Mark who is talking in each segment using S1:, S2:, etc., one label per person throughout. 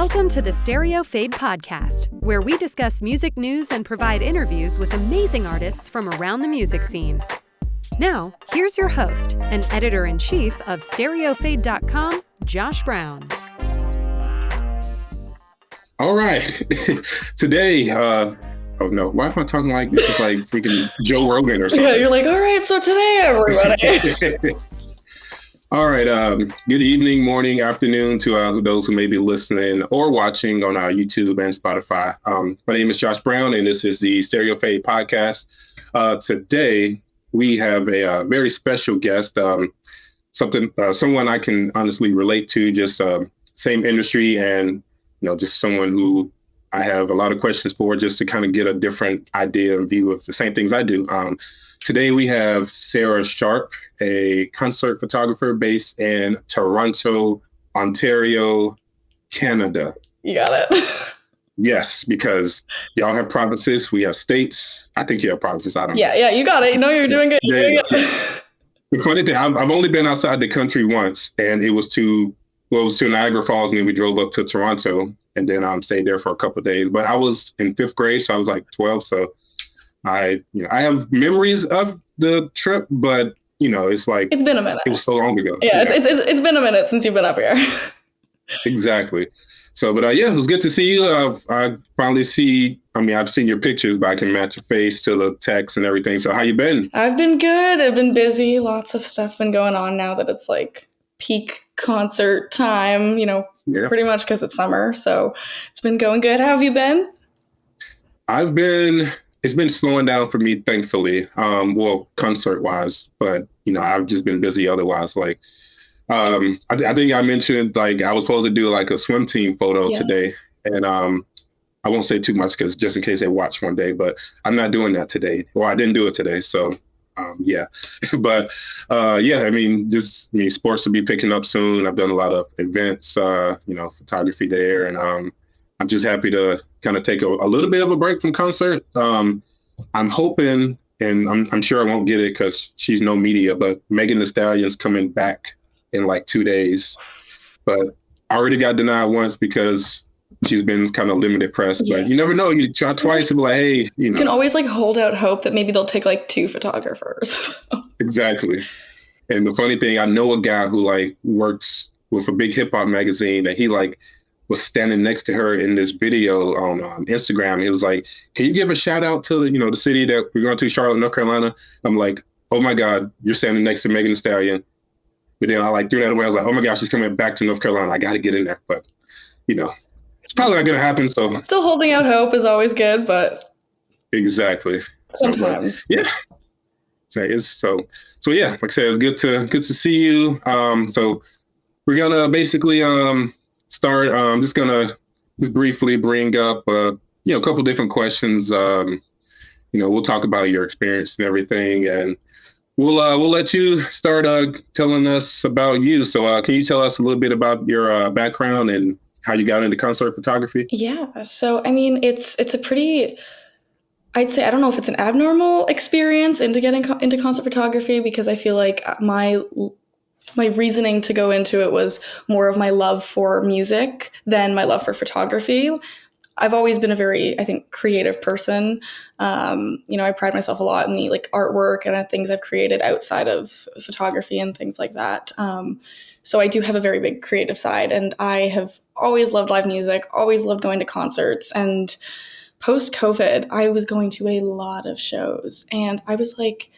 S1: Welcome to the Stereofade Podcast, where we discuss music news and provide interviews with amazing artists from around the music scene. Now, here's your host and editor-in-chief of Stereofade.com, Josh Brown.
S2: All right. Today, oh no, why am I talking like this is like freaking Joe Rogan or something?
S3: Yeah, you're like, all right, so today, everybody.
S2: All right. Good evening, morning, afternoon to those who may be listening or watching on our YouTube and Spotify. My name is Josh Brown, and this is the Stereofade Podcast. Today, we have a very special guest, someone I can honestly relate to, just same industry, and just someone who I have a lot of questions for, just to kind of get a different idea and view of the same things I do. Today we have Sarah Sharpe, a concert photographer based in Toronto, Ontario, Canada.
S3: You got it.
S2: Yes, because y'all have provinces, we have states. I think you have provinces. I don't know.
S3: Yeah, you got it. You're doing good. You're doing it.
S2: The funny thing, I've only been outside the country once, and it was to Niagara Falls, and then we drove up to Toronto, and then stayed there for a couple of days. But I was in fifth grade, so I was like 12. So I have memories of the trip, but it's like
S3: it's been a minute.
S2: It was so long ago.
S3: Yeah. It's been a minute since you've been up here.
S2: Exactly. So, but it was good to see you. I finally see. I've seen your pictures, but I can match your face to the text and everything. So, how you been?
S3: I've been good. I've been busy. Lots of stuff been going on now that it's like peak concert time. Pretty much because it's summer. So, it's been going good. How have you been?
S2: It's been slowing down for me, thankfully. Concert wise, but I've just been busy otherwise. Like, I think I mentioned like I was supposed to do like a swim team photo today, and I won't say too much because just in case they watch one day, but I'm not doing that today. Well, I didn't do it today, so but sports will be picking up soon. I've done a lot of events, photography there, and I'm just happy to kind of take a little bit of a break from concert. I'm hoping, and I'm sure I won't get it because she's no media, but Megan Thee Stallion's coming back in like 2 days. But I already got denied once because she's been kind of limited press. But you never know. You try twice and be like, hey, You
S3: can always like hold out hope that maybe they'll take like 2 photographers.
S2: Exactly. And the funny thing, I know a guy who like works with a big hip hop magazine, and he like was standing next to her in this video on Instagram. He was like, can you give a shout out to the city that we're going to, Charlotte, North Carolina? I'm like, oh my God, you're standing next to Megan Thee Stallion. But then I like threw that away. I was like, oh my gosh, she's coming back to North Carolina. I got to get in there. But, it's probably not going to happen. So
S3: still holding out hope is always good, but
S2: exactly.
S3: Sometimes.
S2: So yeah, like I said, it's good to see you. So we're going to basically, start. Just gonna briefly bring up a couple different questions. We'll talk about your experience and everything, and we'll let you start telling us about you. So can you tell us a little bit about your background and how you got into concert photography?
S3: Yeah. So it's a pretty, I'd say, I don't know if it's an abnormal experience into getting into concert photography, because I feel like my reasoning to go into it was more of my love for music than my love for photography. I've always been a very, I think, creative person. I pride myself a lot in the like artwork and things I've created outside of photography and things like that. So I do have a very big creative side, and I have always loved live music, always loved going to concerts. And post-COVID, I was going to a lot of shows, and I was like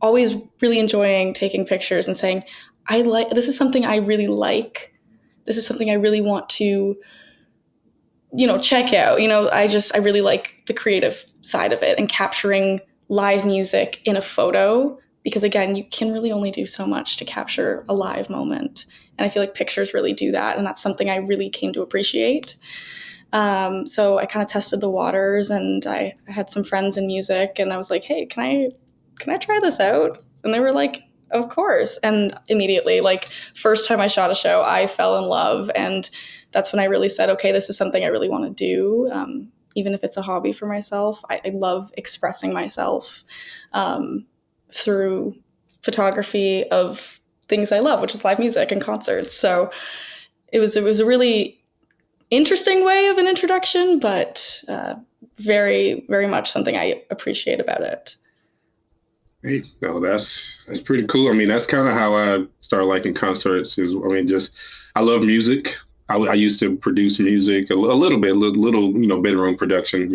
S3: always really enjoying taking pictures and saying, this is something I really like. This is something I really want to, check out. I really like the creative side of it and capturing live music in a photo, because again, you can really only do so much to capture a live moment. And I feel like pictures really do that. And that's something I really came to appreciate. So I kind of tested the waters, and I had some friends in music, and I was like, hey, can I try this out? And they were like, of course. And immediately, like first time I shot a show, I fell in love. And that's when I really said, okay, this is something I really want to do. Even if it's a hobby for myself, I love expressing myself through photography of things I love, which is live music and concerts. So it was a really interesting way of an introduction, but very, very much something I appreciate about it.
S2: Hey, no, that's pretty cool. I mean, that's kind of how I started liking concerts. I love music. I used to produce music a little bit, bedroom production.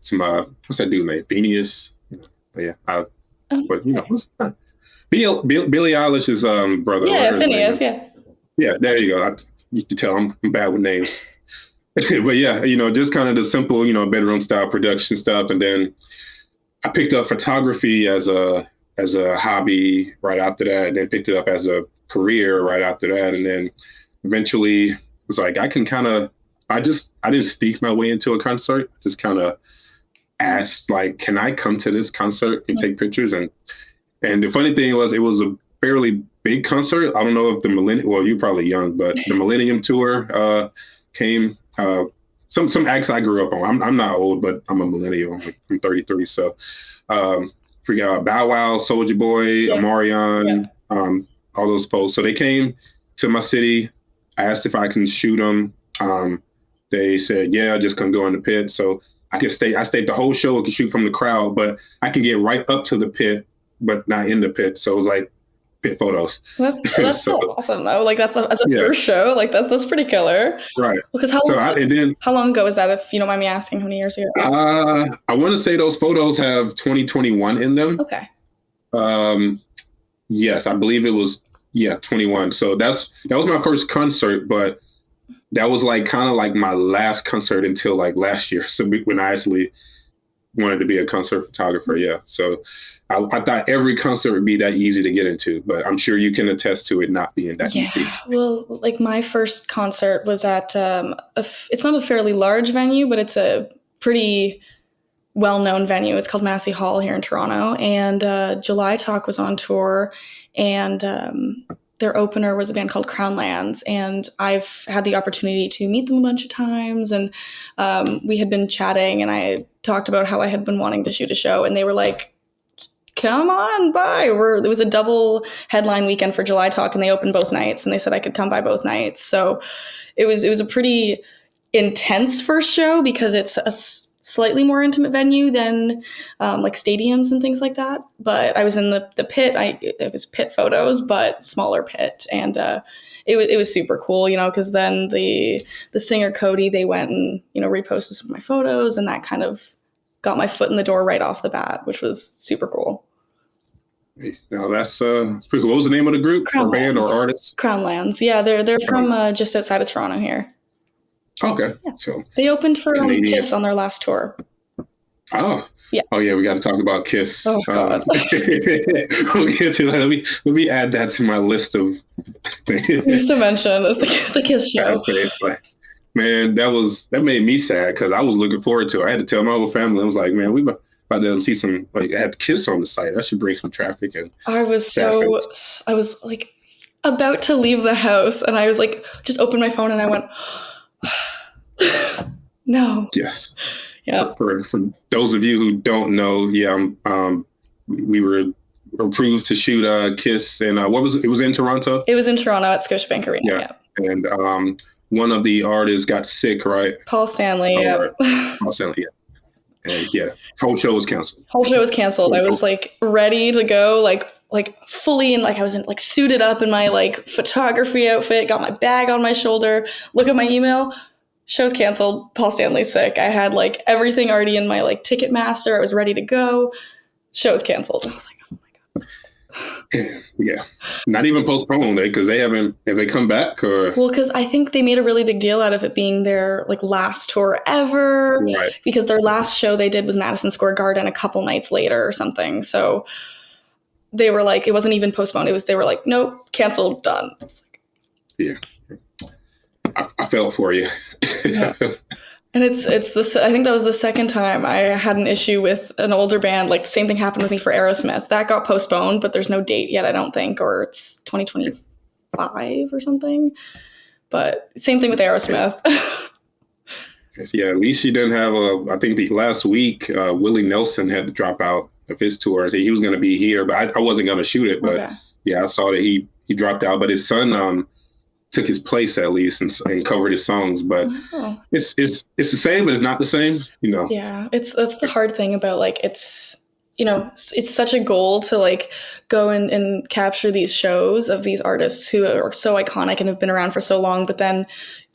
S2: Some what's that dude name? Phineas. Billie Eilish's brother.
S3: Yeah, Phineas.
S2: Yeah, there you go. You can tell I'm bad with names. But yeah, just kind of the simple, bedroom style production stuff. And then I picked up photography as a hobby right after that, and then picked it up as a career right after that. And then eventually was like, I didn't sneak my way into a concert. Just kind of asked, like, can I come to this concert and take pictures? And the funny thing was, it was a fairly big concert. I don't know if you're probably young, but the Millennium Tour came. Some acts I grew up on. I'm not old, but I'm a millennial. I'm 33. So forgot Bow Wow, Soulja Boy, Omarion, all those folks. So they came to my city. I asked if I can shoot them. They said, yeah, just come go in the pit. So I stayed the whole show. I could shoot from the crowd, but I can get right up to the pit, but not in the pit. So it was like pit photos.
S3: That's so awesome though. Like as a first show, like that's pretty killer.
S2: Right.
S3: Because how long ago was that, if you don't mind me asking? How many years ago?
S2: I want to say those photos have 2021 in them.
S3: Okay.
S2: Yes, I believe it was 21. So that was my first concert, but that was like kind of like my last concert until like last year. So when I actually wanted to be a concert photographer. Yeah. So I thought every concert would be that easy to get into, but I'm sure you can attest to it not being that easy.
S3: Well, like my first concert was at, it's not a fairly large venue, but it's a pretty well-known venue. It's called Massey Hall here in Toronto. And July Talk was on tour, and their opener was a band called Crown Lands. And I've had the opportunity to meet them a bunch of times. And we had been chatting, and I talked about how I had been wanting to shoot a show. And they were like, come on by. It was a double headline weekend for July Talk, and they opened both nights, and they said I could come by both nights. So it was a pretty intense first show, because it's a slightly more intimate venue than like stadiums and things like that. But I was in the pit. It was pit photos, but smaller pit. And it was super cool, because then the singer Cody, they went and, reposted some of my photos, and that kind of got my foot in the door right off the bat, which was super cool.
S2: Now that's pretty cool. What was the name of the group or band or artist?
S3: Crown Lands. Yeah, they're from just outside of Toronto here.
S2: Okay.
S3: Yeah.
S2: So
S3: they opened for Kiss on their last tour.
S2: Oh. Yeah. Oh yeah, we got to talk about Kiss.
S3: Oh God.
S2: We'll get to that. Let me add that to my list of
S3: things to mention. Is the Kiss show.
S2: Man, that made me sad, because I was looking forward to it. I had to tell my whole family. I was like, man, we about to see some, like, I had Kiss on the site. That should bring some traffic. And
S3: I was like about to leave the house, and I was like, just opened my phone, and I went, no.
S2: Yes.
S3: Yeah.
S2: For those of you who don't know, we were approved to shoot Kiss, and what was it? It was in Toronto.
S3: It was in Toronto at Scotiabank Arena. Yeah.
S2: And one of the artists got sick, right?
S3: Paul Stanley.
S2: Paul Stanley. Yeah. And whole show was canceled.
S3: I was like ready to go, like fully in, like I was in like suited up in my like photography outfit, got my bag on my shoulder, look at my email, show's canceled, Paul Stanley's sick. I had like everything already in my like Ticketmaster. I was ready to go. Show's canceled. I was like, oh my God.
S2: Yeah. Not even postponed, because have they come back, or?
S3: Well, because I think they made a really big deal out of it being their like last tour ever.
S2: Right. Because
S3: their last show they did was Madison Square Garden a couple nights later or something. So they were like, it wasn't even postponed. They were like, nope, canceled, done. I was like,
S2: yeah. I felt for you.
S3: Yeah. And it's this. I think that was the second time I had an issue with an older band. Like the same thing happened with me for Aerosmith. That got postponed, but there's no date yet, I don't think, or it's 2025 or something. But same thing with Aerosmith.
S2: Yeah, at least you didn't have I think the last week, Willie Nelson had to drop out of his tour. He was going to be here, but I wasn't going to shoot it. But yeah, I saw that he dropped out. But his son took his place at least and covered his songs. But it's the same, but it's not the same, you know.
S3: Yeah, that's the hard thing about like it's such a goal to like go and capture these shows of these artists who are so iconic and have been around for so long, but then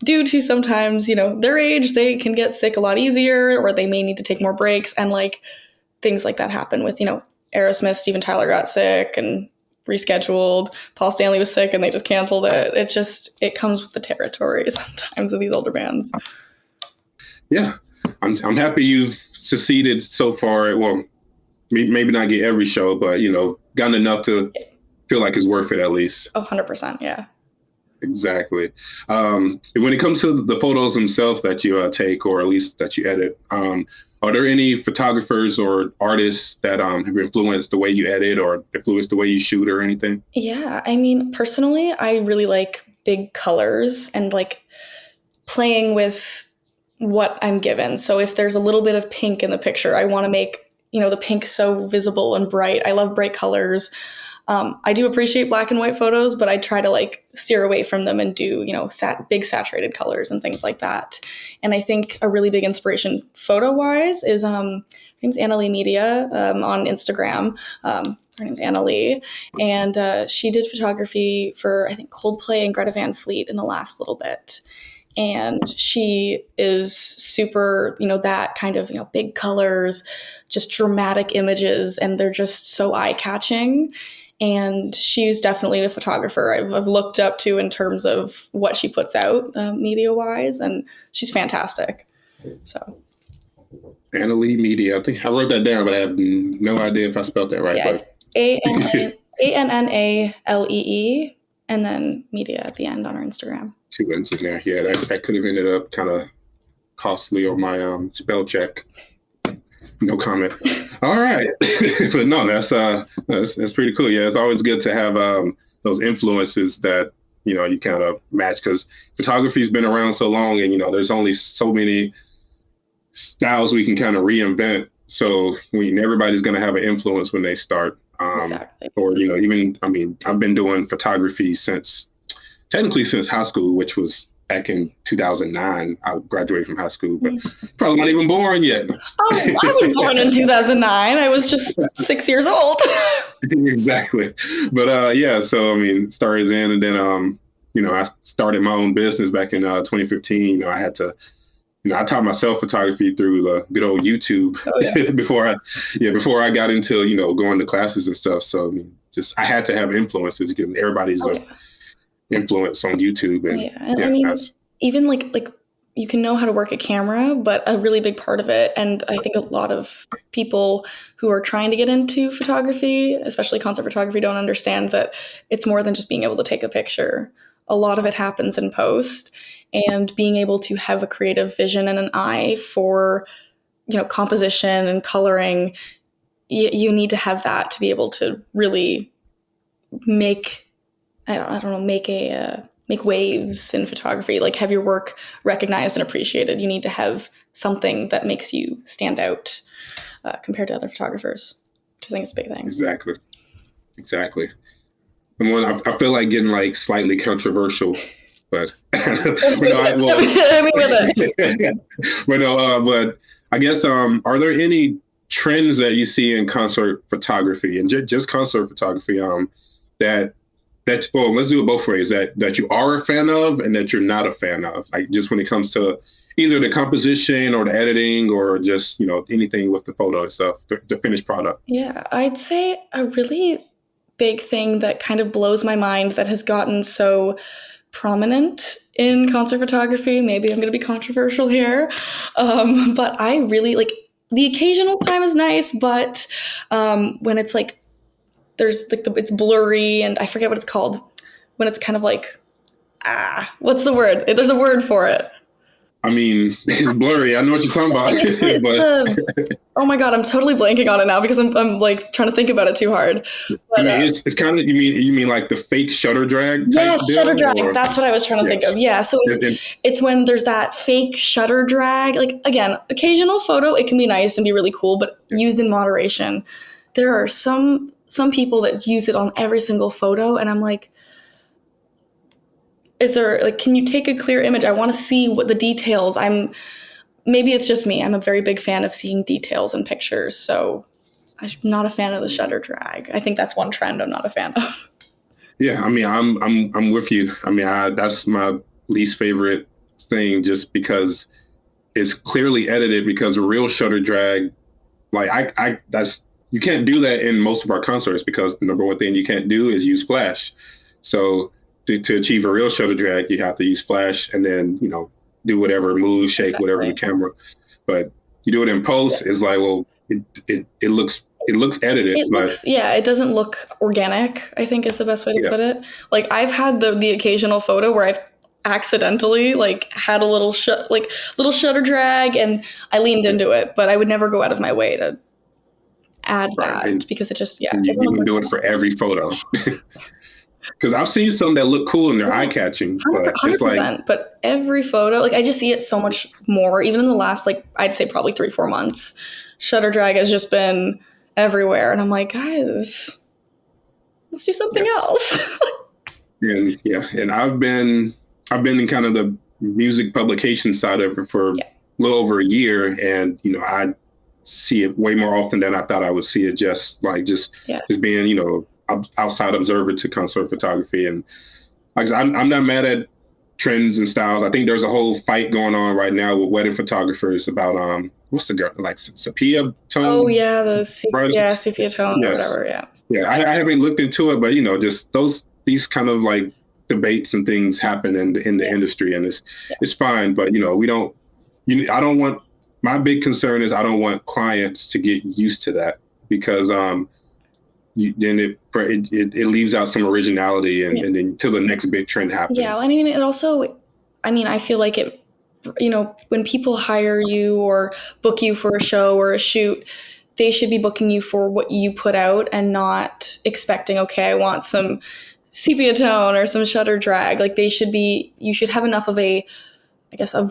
S3: due to sometimes, their age, they can get sick a lot easier, or they may need to take more breaks, and like things like that happen with, Aerosmith, Steven Tyler got sick and rescheduled. Paul Stanley was sick and they just canceled it. It comes with the territory sometimes of these older bands.
S2: Yeah. I'm happy you've succeeded so far. Well, maybe not get every show, but, gotten enough to feel like it's worth it at least.
S3: 100%. Yeah.
S2: Exactly. When it comes to the photos themselves that you take, or at least that you edit, are there any photographers or artists that have influenced the way you edit or influenced the way you shoot or anything?
S3: Yeah. I mean, personally, I really like big colors and like playing with what I'm given. So if there's a little bit of pink in the picture, I want to make, the pink so visible and bright. I love bright colors. I do appreciate black and white photos, but I try to like steer away from them and do, big saturated colors and things like that. And I think a really big inspiration photo wise is, her name's Annalie Media on Instagram. Her name's Annalie. And she did photography for, I think, Coldplay and Greta Van Fleet in the last little bit. And she is super, that kind of, big colors, just dramatic images, and they're just so eye-catching. And she's definitely a photographer I've looked up to in terms of what she puts out media-wise, and she's fantastic. So,
S2: Annalie Media. I think I wrote that down, but I have no idea if I spelled that right.
S3: Yeah, it's Annalee, and then media at the end on her Instagram.
S2: 2 N's in there. Yeah, that could have ended up kind of costly on my spell check. No comment. All right. But no, that's pretty cool. Yeah, it's always good to have those influences that, you kind of match, because photography's been around so long, and, there's only so many styles we can kind of reinvent. So everybody's going to have an influence when they start.
S3: Exactly.
S2: Or, I've been doing photography since high school, which was back in 2009. I graduated from high school, but probably not even born yet.
S3: Oh, I was born in 2009. I was just 6 years old.
S2: Exactly. But so started then, and then I started my own business back in 2015. I had to, I taught myself photography through the good old YouTube before I got into going to classes and stuff. So I had to have influences, because everybody's influence on YouTube. And
S3: even like you can know how to work a camera, but a really big part of it, and I think a lot of people who are trying to get into photography, especially concert photography, don't understand that it's more than just being able to take a picture. A lot of it happens in post, and being able to have a creative vision and an eye for, composition and coloring, you need to have that to be able to really make make waves in photography, like have your work recognized and appreciated. You need to have something that makes you stand out compared to other photographers, which I think is a big thing.
S2: Exactly. And I feel like getting like slightly controversial, but but I guess are there any trends that you see in concert photography, and just concert photography that let's do it both ways, that you are a fan of and that you're not a fan of, like just when it comes to either the composition or the editing, or just anything with the photo itself, the finished product?
S3: Yeah, I'd say a really big thing that kind of blows my mind that has gotten so prominent in concert photography, maybe I'm going to be controversial here, but I really like, the occasional time is nice, but when it's like there's like it's blurry, and I forget what it's called, when it's kind of like, what's the word? There's a word for it.
S2: It's blurry. I know what you're talking about. But
S3: oh my God, I'm totally blanking on it now because I'm like trying to think about it too hard. But,
S2: it's kind of, you mean like the fake shutter drag type
S3: yes,
S2: deal,
S3: shutter drag. That's what I was trying to think of. Yeah, so it's when there's that fake shutter drag. Like, again, occasional photo, it can be nice and be really cool, but used in moderation. There are some people that use it on every single photo, and I'm like, is there, like, can you take a clear image? I want to see what the details. Maybe it's just me. I'm a very big fan of seeing details in pictures. So I'm not a fan of the shutter drag. I think that's one trend I'm not a fan of.
S2: Yeah, I mean, I'm with you. I mean, that's my least favorite thing, just because it's clearly edited. Because a real shutter drag, like you can't do that in most of our concerts, because the number one thing you can't do is use flash. So to achieve a real shutter drag, you have to use flash and then, do whatever, move, shake, whatever the camera. But you do it in post, it's like, well, it looks edited.
S3: It doesn't look organic, I think is the best way to put it. Like, I've had the occasional photo where I've accidentally like had a little shutter drag and I leaned into it, but I would never go out of my way to add that, because it just,
S2: you can do it for every photo. Because I've seen some that look cool and they're eye-catching, but it's like,
S3: but every photo, like, I just see it so much more, even in the last, like, I'd say probably 3-4 months. Shutter drag has just been everywhere, and I'm like, guys, let's do something else.
S2: and I've been in kind of the music publication side of it for a little over a year, and I see it way more often than I thought I would see it. Just being outside observer to concert photography, and like I'm not mad at trends and styles. I think there's a whole fight going on right now with wedding photographers about what's the girl, like sepia tone?
S3: Oh yeah, sepia tone or whatever.
S2: I haven't looked into it, but just these kind of like debates and things happen in the industry, and it's fine. But we don't. I don't want. My big concern is I don't want clients to get used to that, because then it leaves out some originality, and then until the next big trend happens.
S3: Yeah, I mean, it also, I feel like it, when people hire you or book you for a show or a shoot, they should be booking you for what you put out and not expecting, okay, I want some sepia tone or some shutter drag. Like, you should have enough of a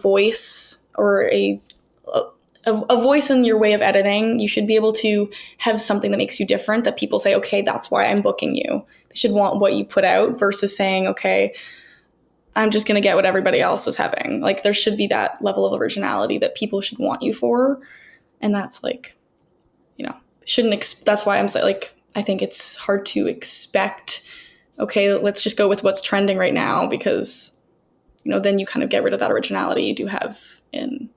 S3: voice, or a voice in your way of editing. You should be able to have something that makes you different, that people say, okay, that's why I'm booking you. They should want what you put out, versus saying, okay, I'm just going to get what everybody else is having. Like, there should be that level of originality that people should want you for. And that's like, that's why I'm saying, like, I think it's hard to expect, okay, let's just go with what's trending right now, because, then you kind of get rid of that originality you do have in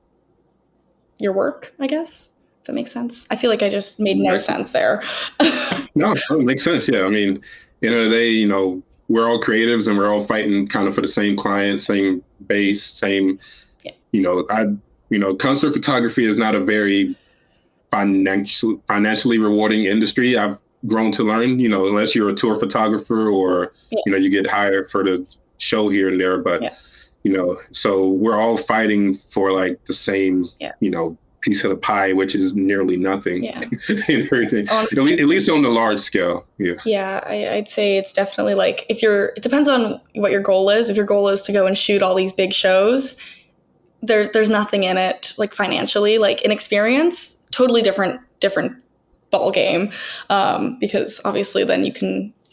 S3: your work, I guess. If that makes sense. I feel like I just made no sense there.
S2: No, it makes sense. Yeah. I mean, we're all creatives, and we're all fighting kind of for the same client, same base, same, concert photography is not a very financially rewarding industry. I've grown to learn, unless you're a tour photographer or, you get hired for the show here and there, but so we're all fighting for like the same, piece of the pie, which is nearly nothing. And everything. Honestly, at least on the large scale.
S3: I'd say it's definitely like, it depends on what your goal is. If your goal is to go and shoot all these big shows, there's nothing in it, like, financially. Like, in experience, totally different ball game, because obviously then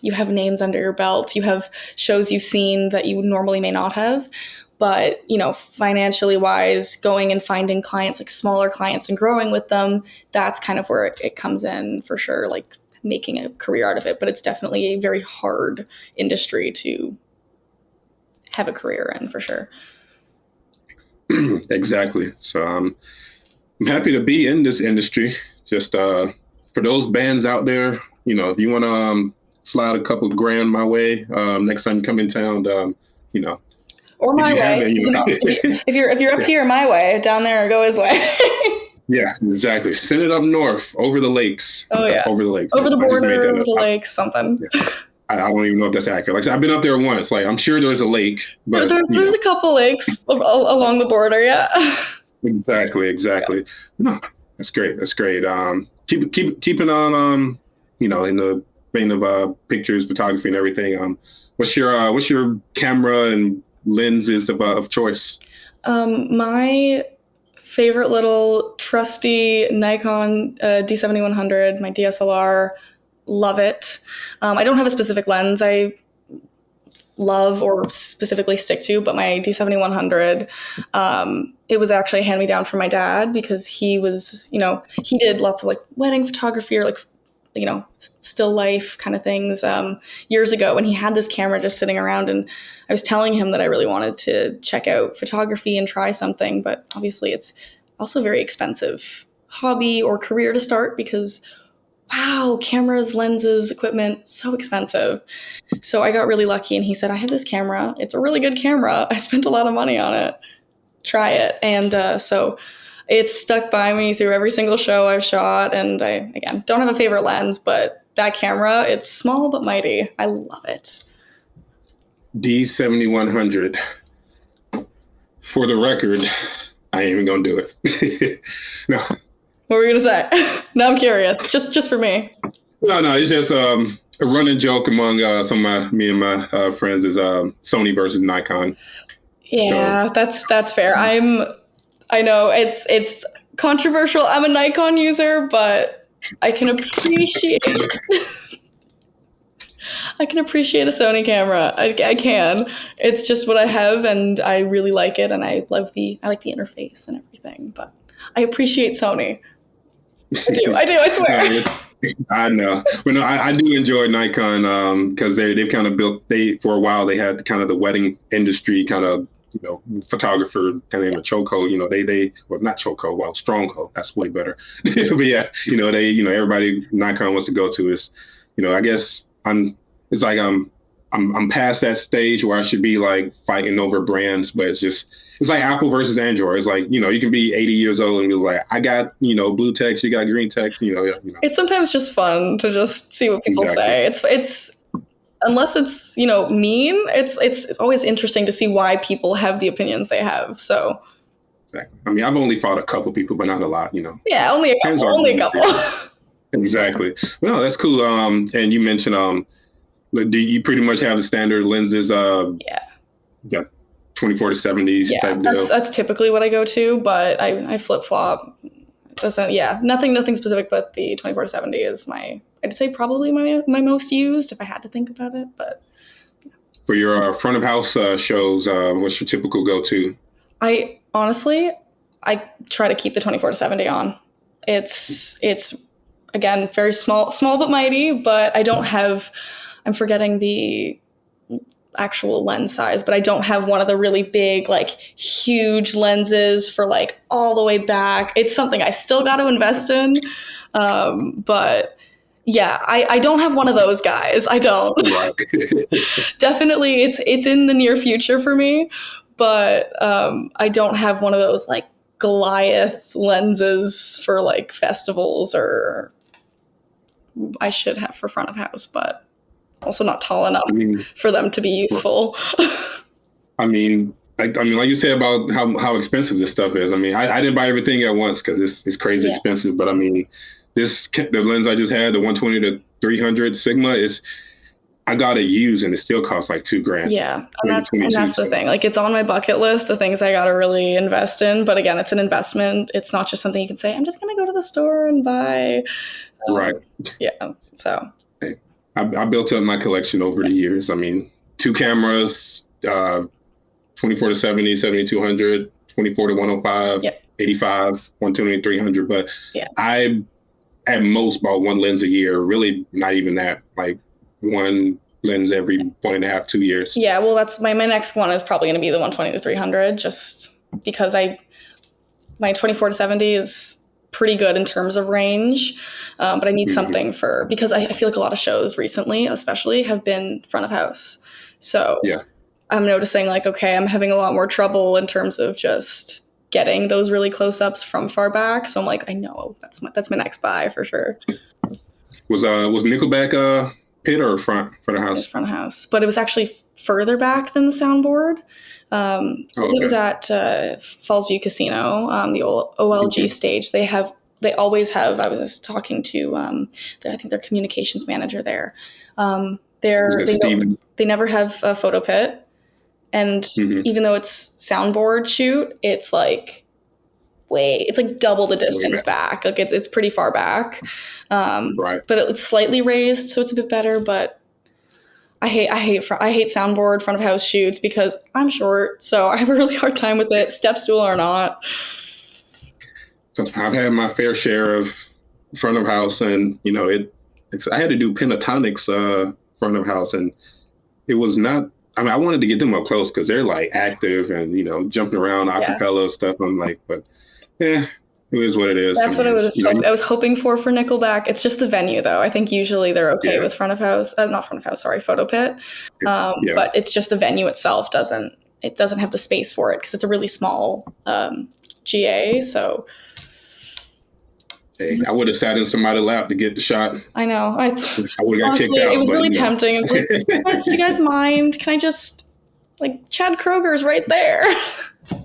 S3: you have names under your belt, you have shows you've seen that you normally may not have. But, financially wise, going and finding clients, like smaller clients, and growing with them, that's kind of where it comes in for sure, like making a career out of it. But it's definitely a very hard industry to have a career in, for sure.
S2: Exactly. So I'm happy to be in this industry. Just for those bands out there, if you want to slide a couple grand my way next time you come in town,
S3: or my way. If you're up here my way, down there, go his way.
S2: Yeah, exactly. Send it up north, over the lakes.
S3: Oh yeah,
S2: over the lakes,
S3: over the border, over the lakes, something.
S2: Yeah. I don't even know if that's accurate. Like, I've been up there once. Like, I'm sure there's a lake, but
S3: there's a couple lakes along the border. Yeah.
S2: Exactly. Yeah. No, that's great. Keeping on. In the vein of pictures, photography, and everything. What's your camera and lenses of choice?
S3: My favorite little trusty Nikon D7100, my DSLR. Love it. I don't have a specific lens I love or specifically stick to, but my D7100, it was actually a hand-me-down from my dad because he was, he did lots of like wedding photography or like, still life kind of things years ago, and he had this camera just sitting around, and I was telling him that I really wanted to check out photography and try something, but obviously it's also a very expensive hobby or career to start because wow, cameras, lenses, equipment, so expensive. So I got really lucky, and he said, I have this camera. It's a really good camera. I spent a lot of money on it. Try it. And so it's stuck by me through every single show I've shot. And I, again, don't have a favorite lens, but that camera, it's small but mighty. I love it.
S2: D7100. For the record, I ain't even going to do it. No.
S3: What were you going to say? Now I'm curious. Just for me.
S2: No, it's just a running joke among me and my friends is Sony versus Nikon.
S3: Yeah, so. That's fair. I know it's controversial. I'm a Nikon user, but I can appreciate a Sony camera. I can. It's just what I have, and I really like it, and I like the interface and everything. But I appreciate Sony. I do. I swear.
S2: I know, but no, I do enjoy Nikon because they've kind of built. For a while they had kind of the wedding industry kind of photographer kind of in a chokehold. They not chokehold, well, stronghold. That's way better. But yeah, everybody Nikon wants to go to is, I guess it's like I'm past that stage where I should be like fighting over brands, but it's like Apple versus Android. It's like, you can be 80 years old and be like, I got, blue text, you got green text,
S3: It's sometimes just fun to just see what people say. It's unless it's, mean, it's always interesting to see why people have the opinions they have. So
S2: exactly. I mean, I've only fought a couple people, but not a lot,
S3: Yeah, only a couple.
S2: Exactly. Well, that's cool. And you mentioned, do you pretty much have the standard lenses?
S3: Yeah.
S2: Got 24 to 70s type deal.
S3: That's typically what I go to, but I flip flop. Nothing specific, but the 24 to 70 is I'd say probably my most used if I had to think about it. But
S2: for your front of house shows, what's your typical go to? I
S3: try to keep the 24 to 70 on. It's again very small but mighty, but I don't have. I'm forgetting the actual lens size, but I don't have one of the really big, like huge lenses for like all the way back. It's something I still got to invest in. But yeah, I don't have one of those guys. I don't. Definitely it's in the near future for me, but I don't have one of those like Goliath lenses for like festivals, or I should have for front of house, but also not tall enough for them to be useful.
S2: I mean, like you said about how expensive this stuff is. I mean, I didn't buy everything at once because it's crazy expensive. But I mean, the lens I just had, the 120 to 300 Sigma, I got it used and it still costs like $2,000.
S3: Yeah, and that's the thing. Like, it's on my bucket list of things I got to really invest in. But again, it's an investment. It's not just something you can say, I'm just going to go to the store and buy.
S2: Right.
S3: Yeah. So.
S2: I built up my collection over the years. I mean, 2 cameras, 24 to 70, 7200, 24 to 105, 85, 120 to 300. But I at most bought one lens a year. Really, not even that. Like one lens every 1.5, 2 years. Yeah,
S3: well, that's my next one is probably going to be the 120 to 300, just because my 24 to 70 is pretty good in terms of range. But I need something because I feel like a lot of shows recently, especially, have been front of house. So I'm noticing like, okay, I'm having a lot more trouble in terms of just getting those really close ups from far back. So I'm like, I know that's my next buy for sure.
S2: Was Nickelback pit or front of house? It was
S3: front of house, but it was actually further back than the soundboard. It was at Falls View Casino, the OLG stage. They always have. I was just talking to I think their communications manager there. They never have a photo pit, and even though it's soundboard shoot, it's like double the distance back. Like it's pretty far back, right? But it's slightly raised, so it's a bit better. But I hate soundboard front of house shoots because I'm short, so I have a really hard time with it, step stool or not.
S2: I've had my fair share of front of house, and I had to do pentatonics front of house, and it was not. I mean, I wanted to get them up close because they're like active and jumping around acapella stuff. I'm like, but it is what it is.
S3: That's what I was hoping for Nickelback. It's just the venue, though. I think usually they're okay with front of house, not front of house, sorry, photo pit. But it's just the venue itself doesn't have the space for it because it's a really small GA. So.
S2: Hey, I would have sat in somebody's lap to get the shot.
S3: I know. I
S2: would have got kicked out.
S3: It was really tempting. I was like, do you guys mind? Can I just, Chad Kroger's right there.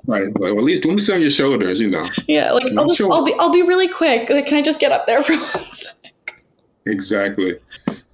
S2: Right. Well, at least let me sit on your shoulders,
S3: Yeah, I'll be really quick. Can I just get up there for 1 sec?
S2: Exactly.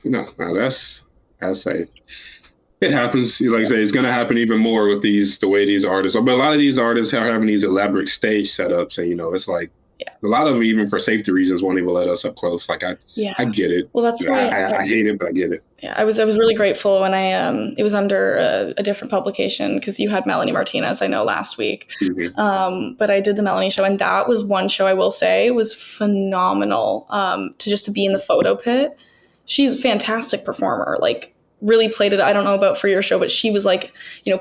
S2: Now that's it happens. Like I say, it's going to happen even more with the way these artists. But a lot of these artists are having these elaborate stage setups, and it's like. Yeah. A lot of them, even for safety reasons, won't even let us up close. I get it.
S3: Well, that's why
S2: I hate it, but I get it.
S3: Yeah, I was really grateful when it was under a different publication because you had Melanie Martinez, I know, last week. Mm-hmm. But I did the Melanie show, and that was one show I will say was phenomenal. To be in the photo pit. She's a fantastic performer. Really played it. I don't know about for your show, but she was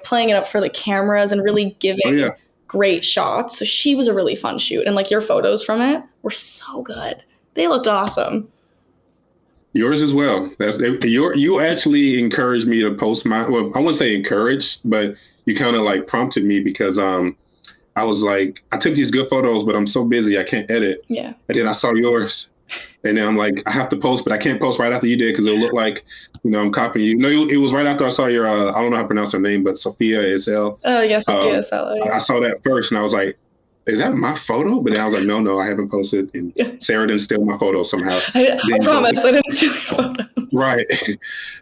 S3: playing it up for the cameras and really giving. Oh, yeah. Great shots. So she was a really fun shoot. And your photos from it were so good. They looked awesome.
S2: Yours as well. You actually encouraged me to post I wouldn't say encouraged, but you kind of prompted me because I was like, I took these good photos, but I'm so busy I can't edit. Yeah. And then I saw yours. And then I'm like, I have to post, but I can't post right after you did because it'll look like, I'm copying you. No, it was right after I saw your, I don't know how to pronounce her name, but Sophia SL.
S3: Oh, yes, Sophia SL. Yeah.
S2: I saw that first and I was like, is that my photo? But then I was like, no, I haven't posted. And Sarah didn't steal my photo somehow.
S3: I promise I didn't steal your photos.
S2: Right.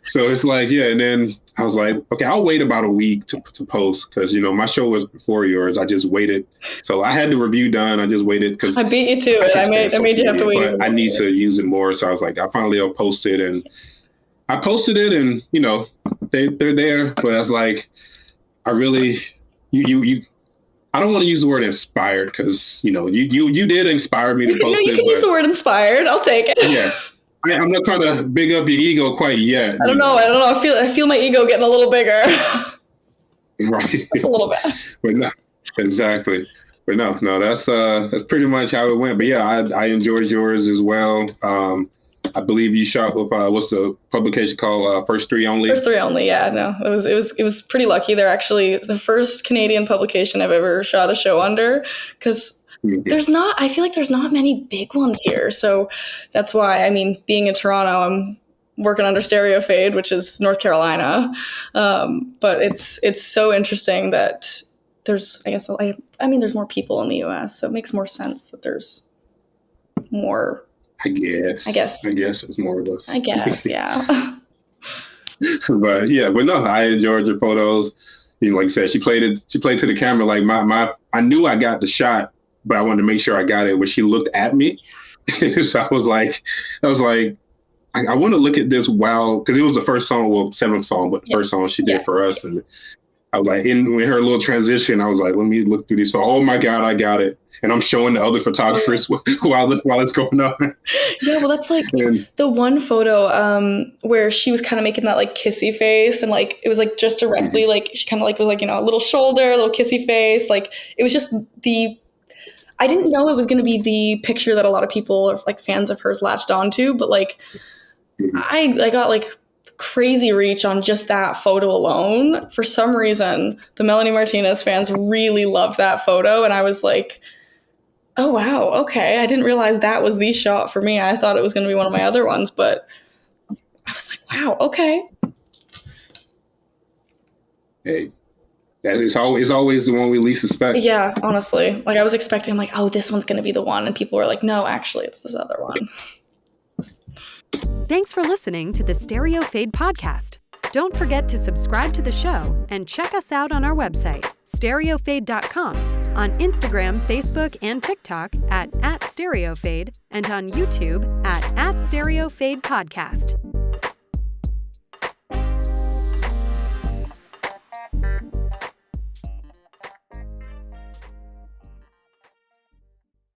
S2: So it's like, and then I was like, okay, I'll wait about a week to post because, my show was before yours. I just waited. So I had the review done. I just waited because
S3: I beat you to it. I made you have to wait.
S2: But I need to use it more. So I was like, I finally will post it. And I posted it and, they're there. But I was like, I really, I don't want to use the word inspired because, you did inspire me to post it.
S3: You can use the word inspired. I'll take it.
S2: Yeah. I'm not trying to big up your ego quite yet.
S3: I don't know. I feel my ego getting a little bigger.
S2: Right.
S3: Just a little bit.
S2: But no, exactly. But no, that's pretty much how it went. But yeah, I enjoyed yours as well. I believe you shot with what's the publication called? First Three Only.
S3: First Three Only, yeah. No, it was pretty lucky. They're actually the first Canadian publication I've ever shot a show under because I feel like there's not many big ones here. So that's why, being in Toronto, I'm working under Stereofade, which is North Carolina. But it's so interesting that there's, there's more people in the US, so it makes more sense that there's more.
S2: I guess it's more of us.
S3: I guess, yeah.
S2: But no, I enjoyed your photos. Like I said, she played to the camera. Like I knew I got the shot, but I wanted to make sure I got it when she looked at me. So I was like, I want to look at this because it was the first song, seventh song, but the first song she did for us. And I was like, in her little transition, I was like, let me look through these. Oh my God, I got it. And I'm showing the other photographers while it's going on.
S3: Yeah, well, that's the one photo where she was kind of making that kissy face, and it was just directly she kind of was a little shoulder, a little kissy face. It was just I didn't know it was going to be the picture that a lot of people fans of hers latched onto, but I got crazy reach on just that photo alone. For some reason, the Melanie Martinez fans really loved that photo, and I was like, oh, wow, okay. I didn't realize that was the shot for me. I thought it was going to be one of my other ones, but I was like, wow, okay.
S2: Hey, that is always the one we least suspect.
S3: Yeah, honestly. I was expecting, oh, this one's going to be the one. And people were like, no, actually, it's this other one.
S1: Thanks for listening to the Stereofade podcast. Don't forget to subscribe to the show and check us out on our website, stereofade.com, on Instagram, Facebook, and TikTok at @Stereofade, and on YouTube at @Stereofade Podcast.